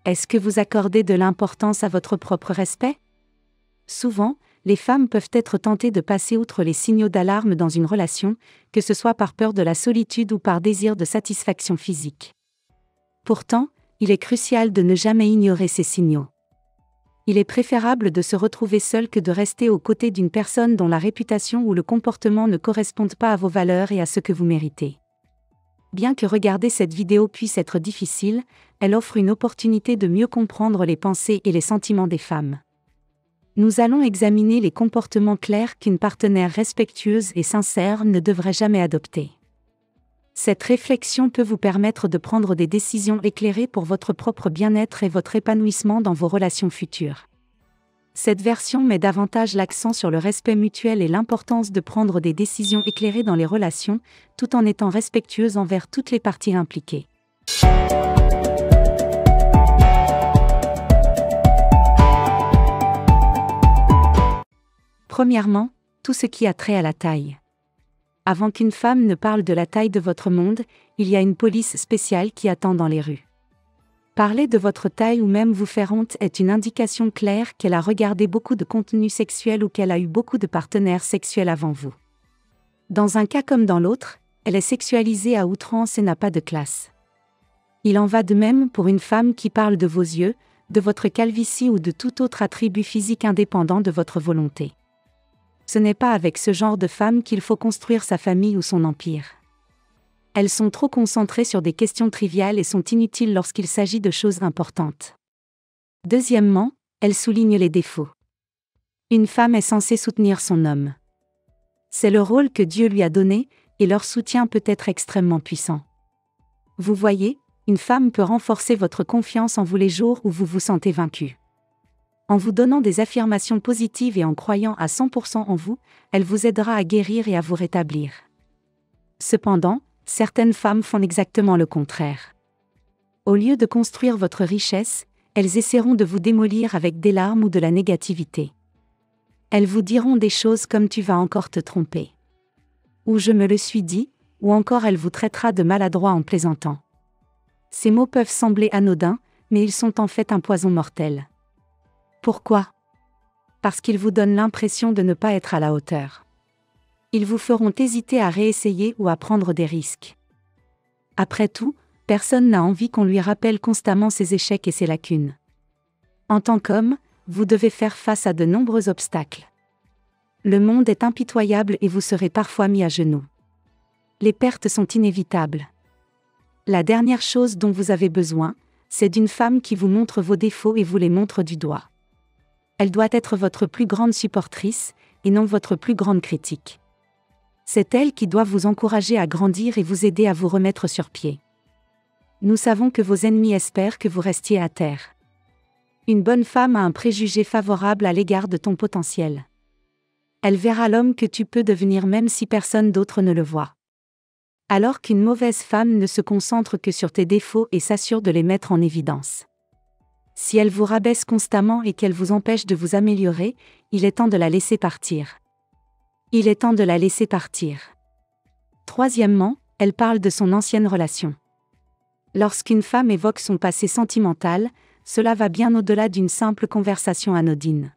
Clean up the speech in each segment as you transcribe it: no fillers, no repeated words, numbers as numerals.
Est-ce que vous accordez de l'importance à votre propre respect? Souvent, les femmes peuvent être tentées de passer outre les signaux d'alarme dans une relation, que ce soit par peur de la solitude ou par désir de satisfaction physique. Pourtant, il est crucial de ne jamais ignorer ces signaux. Il est préférable de se retrouver seul que de rester aux côtés d'une personne dont la réputation ou le comportement ne correspondent pas à vos valeurs et à ce que vous méritez. Bien que regarder cette vidéo puisse être difficile, elle offre une opportunité de mieux comprendre les pensées et les sentiments des femmes. Nous allons examiner les comportements clairs qu'une partenaire respectueuse et sincère ne devrait jamais adopter. Cette réflexion peut vous permettre de prendre des décisions éclairées pour votre propre bien-être et votre épanouissement dans vos relations futures. Cette version met davantage l'accent sur le respect mutuel et l'importance de prendre des décisions éclairées dans les relations, tout en étant respectueuse envers toutes les parties impliquées. Premièrement, tout ce qui a trait à la taille. Avant qu'une femme ne parle de la taille de votre monde, il y a une police spéciale qui attend dans les rues. Parler de votre taille ou même vous faire honte est une indication claire qu'elle a regardé beaucoup de contenu sexuel ou qu'elle a eu beaucoup de partenaires sexuels avant vous. Dans un cas comme dans l'autre, elle est sexualisée à outrance et n'a pas de classe. Il en va de même pour une femme qui parle de vos yeux, de votre calvitie ou de tout autre attribut physique indépendant de votre volonté. Ce n'est pas avec ce genre de femme qu'il faut construire sa famille ou son empire. Elles sont trop concentrées sur des questions triviales et sont inutiles lorsqu'il s'agit de choses importantes. Deuxièmement, elles soulignent les défauts. Une femme est censée soutenir son homme. C'est le rôle que Dieu lui a donné, et leur soutien peut être extrêmement puissant. Vous voyez, une femme peut renforcer votre confiance en vous les jours où vous vous sentez vaincu. En vous donnant des affirmations positives et en croyant à 100% en vous, elle vous aidera à guérir et à vous rétablir. Cependant, certaines femmes font exactement le contraire. Au lieu de construire votre richesse, elles essaieront de vous démolir avec des larmes ou de la négativité. Elles vous diront des choses comme « tu vas encore te tromper » ou « je me le suis dit » ou encore elle vous traitera de maladroit en plaisantant. Ces mots peuvent sembler anodins, mais ils sont en fait un poison mortel. Pourquoi? Parce qu'ils vous donnent l'impression de ne pas être à la hauteur. Ils vous feront hésiter à réessayer ou à prendre des risques. Après tout, personne n'a envie qu'on lui rappelle constamment ses échecs et ses lacunes. En tant qu'homme, vous devez faire face à de nombreux obstacles. Le monde est impitoyable et vous serez parfois mis à genoux. Les pertes sont inévitables. La dernière chose dont vous avez besoin, c'est d'une femme qui vous montre vos défauts et vous les montre du doigt. Elle doit être votre plus grande supportrice, et non votre plus grande critique. C'est elle qui doit vous encourager à grandir et vous aider à vous remettre sur pied. Nous savons que vos ennemis espèrent que vous restiez à terre. Une bonne femme a un préjugé favorable à l'égard de ton potentiel. Elle verra l'homme que tu peux devenir même si personne d'autre ne le voit. Alors qu'une mauvaise femme ne se concentre que sur tes défauts et s'assure de les mettre en évidence. Si elle vous rabaisse constamment et qu'elle vous empêche de vous améliorer, il est temps de la laisser partir. Il est temps de la laisser partir. Troisièmement, elle parle de son ancienne relation. Lorsqu'une femme évoque son passé sentimental, cela va bien au-delà d'une simple conversation anodine.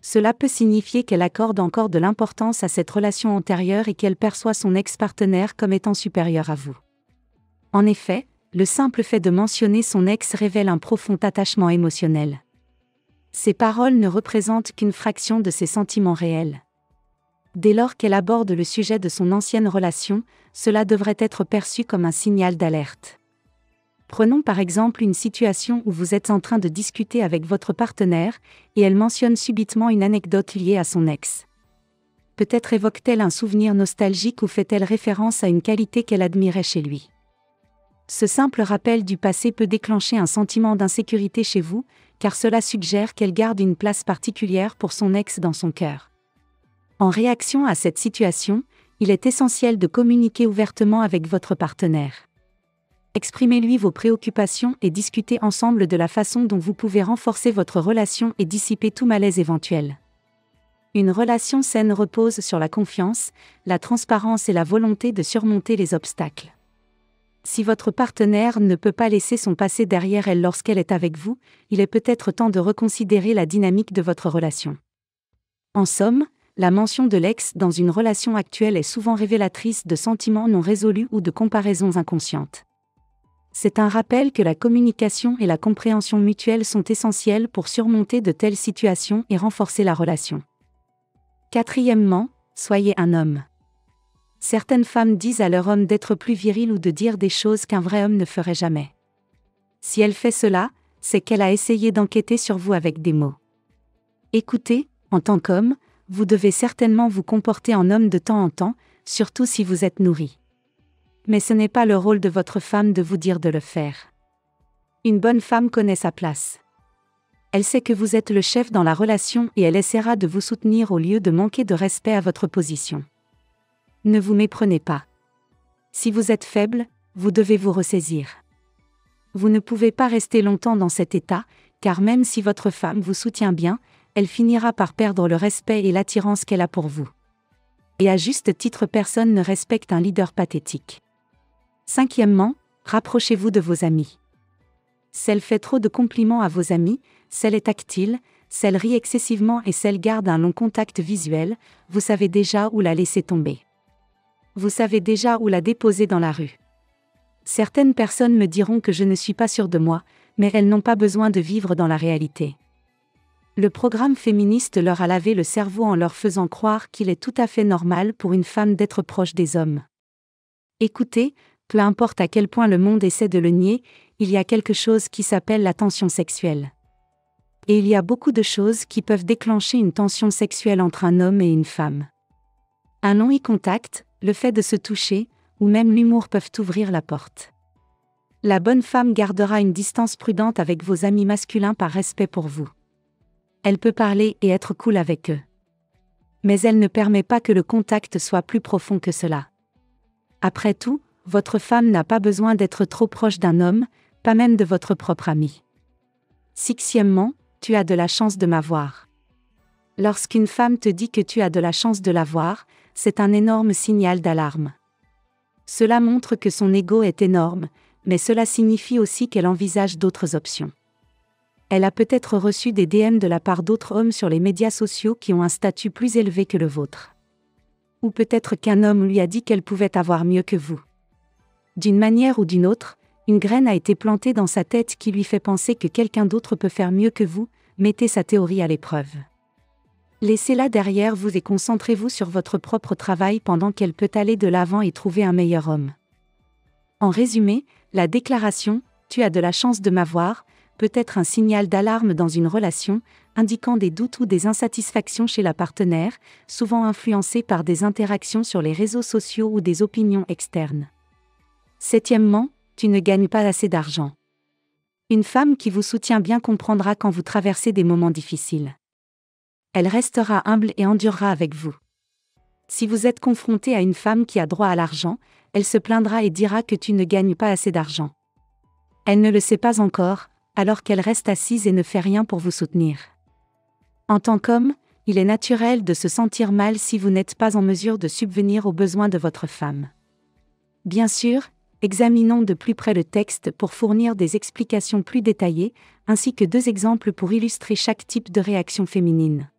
Cela peut signifier qu'elle accorde encore de l'importance à cette relation antérieure et qu'elle perçoit son ex-partenaire comme étant supérieur à vous. En effet, le simple fait de mentionner son ex révèle un profond attachement émotionnel. Ces paroles ne représentent qu'une fraction de ses sentiments réels. Dès lors qu'elle aborde le sujet de son ancienne relation, cela devrait être perçu comme un signal d'alerte. Prenons par exemple une situation où vous êtes en train de discuter avec votre partenaire, et elle mentionne subitement une anecdote liée à son ex. Peut-être évoque-t-elle un souvenir nostalgique ou fait-elle référence à une qualité qu'elle admirait chez lui. Ce simple rappel du passé peut déclencher un sentiment d'insécurité chez vous, car cela suggère qu'elle garde une place particulière pour son ex dans son cœur. En réaction à cette situation, il est essentiel de communiquer ouvertement avec votre partenaire. Exprimez-lui vos préoccupations et discutez ensemble de la façon dont vous pouvez renforcer votre relation et dissiper tout malaise éventuel. Une relation saine repose sur la confiance, la transparence et la volonté de surmonter les obstacles. Si votre partenaire ne peut pas laisser son passé derrière elle lorsqu'elle est avec vous, il est peut-être temps de reconsidérer la dynamique de votre relation. En somme, la mention de l'ex dans une relation actuelle est souvent révélatrice de sentiments non résolus ou de comparaisons inconscientes. C'est un rappel que la communication et la compréhension mutuelle sont essentielles pour surmonter de telles situations et renforcer la relation. Quatrièmement, soyez un homme. Certaines femmes disent à leur homme d'être plus viril ou de dire des choses qu'un vrai homme ne ferait jamais. Si elle fait cela, c'est qu'elle a essayé d'enquêter sur vous avec des mots. Écoutez, en tant qu'homme, vous devez certainement vous comporter en homme de temps en temps, surtout si vous êtes nourri. Mais ce n'est pas le rôle de votre femme de vous dire de le faire. Une bonne femme connaît sa place. Elle sait que vous êtes le chef dans la relation et elle essaiera de vous soutenir au lieu de manquer de respect à votre position. Ne vous méprenez pas. Si vous êtes faible, vous devez vous ressaisir. Vous ne pouvez pas rester longtemps dans cet état, car même si votre femme vous soutient bien, elle finira par perdre le respect et l'attirance qu'elle a pour vous. Et à juste titre, personne ne respecte un leader pathétique. Cinquièmement, rapprochez-vous de vos amis. Celle fait trop de compliments à vos amis, celle est tactile, celle rit excessivement et celle garde un long contact visuel, vous savez déjà où la laisser tomber. Vous savez déjà où la déposer dans la rue. Certaines personnes me diront que je ne suis pas sûre de moi, mais elles n'ont pas besoin de vivre dans la réalité. Le programme féministe leur a lavé le cerveau en leur faisant croire qu'il est tout à fait normal pour une femme d'être proche des hommes. Écoutez, peu importe à quel point le monde essaie de le nier, il y a quelque chose qui s'appelle la tension sexuelle. Et il y a beaucoup de choses qui peuvent déclencher une tension sexuelle entre un homme et une femme. Un long eye contact, le fait de se toucher, ou même l'humour peuvent ouvrir la porte. La bonne femme gardera une distance prudente avec vos amis masculins par respect pour vous. Elle peut parler et être cool avec eux. Mais elle ne permet pas que le contact soit plus profond que cela. Après tout, votre femme n'a pas besoin d'être trop proche d'un homme, pas même de votre propre ami. Sixièmement, tu as de la chance de m'avoir. Lorsqu'une femme te dit que tu as de la chance de l'avoir, c'est un énorme signal d'alarme. Cela montre que son ego est énorme, mais cela signifie aussi qu'elle envisage d'autres options. Elle a peut-être reçu des DM de la part d'autres hommes sur les médias sociaux qui ont un statut plus élevé que le vôtre. Ou peut-être qu'un homme lui a dit qu'elle pouvait avoir mieux que vous. D'une manière ou d'une autre, une graine a été plantée dans sa tête qui lui fait penser que quelqu'un d'autre peut faire mieux que vous, mettez sa théorie à l'épreuve. Laissez-la derrière vous et concentrez-vous sur votre propre travail pendant qu'elle peut aller de l'avant et trouver un meilleur homme. En résumé, la déclaration « Tu as de la chance de m'avoir » peut être un signal d'alarme dans une relation, indiquant des doutes ou des insatisfactions chez la partenaire, souvent influencés par des interactions sur les réseaux sociaux ou des opinions externes. Septièmement, tu ne gagnes pas assez d'argent. Une femme qui vous soutient bien comprendra quand vous traversez des moments difficiles. Elle restera humble et endurera avec vous. Si vous êtes confronté à une femme qui a droit à l'argent, elle se plaindra et dira que tu ne gagnes pas assez d'argent. Elle ne le sait pas encore, alors qu'elle reste assise et ne fait rien pour vous soutenir. En tant qu'homme, il est naturel de se sentir mal si vous n'êtes pas en mesure de subvenir aux besoins de votre femme. Bien sûr, examinons de plus près le texte pour fournir des explications plus détaillées, ainsi que 2 exemples pour illustrer chaque type de réaction féminine.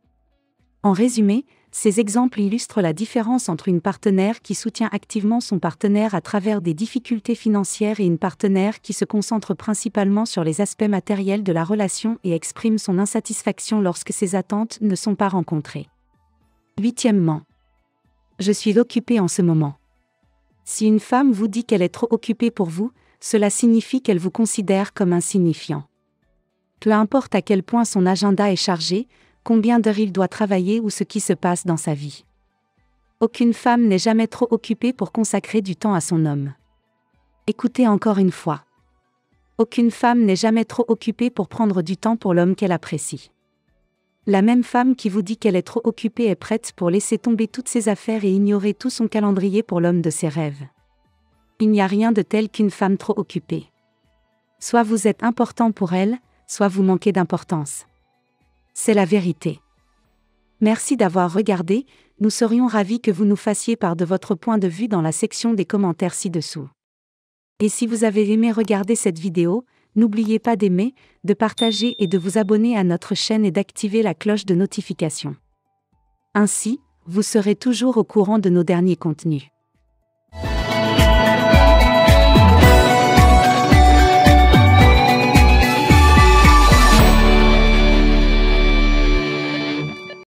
En résumé, ces exemples illustrent la différence entre une partenaire qui soutient activement son partenaire à travers des difficultés financières et une partenaire qui se concentre principalement sur les aspects matériels de la relation et exprime son insatisfaction lorsque ses attentes ne sont pas rencontrées. Huitièmement, je suis occupée en ce moment. Si une femme vous dit qu'elle est trop occupée pour vous, cela signifie qu'elle vous considère comme insignifiant. Peu importe à quel point son agenda est chargé, combien d'heures il doit travailler ou ce qui se passe dans sa vie. Aucune femme n'est jamais trop occupée pour consacrer du temps à son homme. Écoutez encore une fois. Aucune femme n'est jamais trop occupée pour prendre du temps pour l'homme qu'elle apprécie. La même femme qui vous dit qu'elle est trop occupée est prête pour laisser tomber toutes ses affaires et ignorer tout son calendrier pour l'homme de ses rêves. Il n'y a rien de tel qu'une femme trop occupée. Soit vous êtes important pour elle, soit vous manquez d'importance. C'est la vérité. Merci d'avoir regardé, nous serions ravis que vous nous fassiez part de votre point de vue dans la section des commentaires ci-dessous. Et si vous avez aimé regarder cette vidéo, n'oubliez pas d'aimer, de partager et de vous abonner à notre chaîne et d'activer la cloche de notification. Ainsi, vous serez toujours au courant de nos derniers contenus.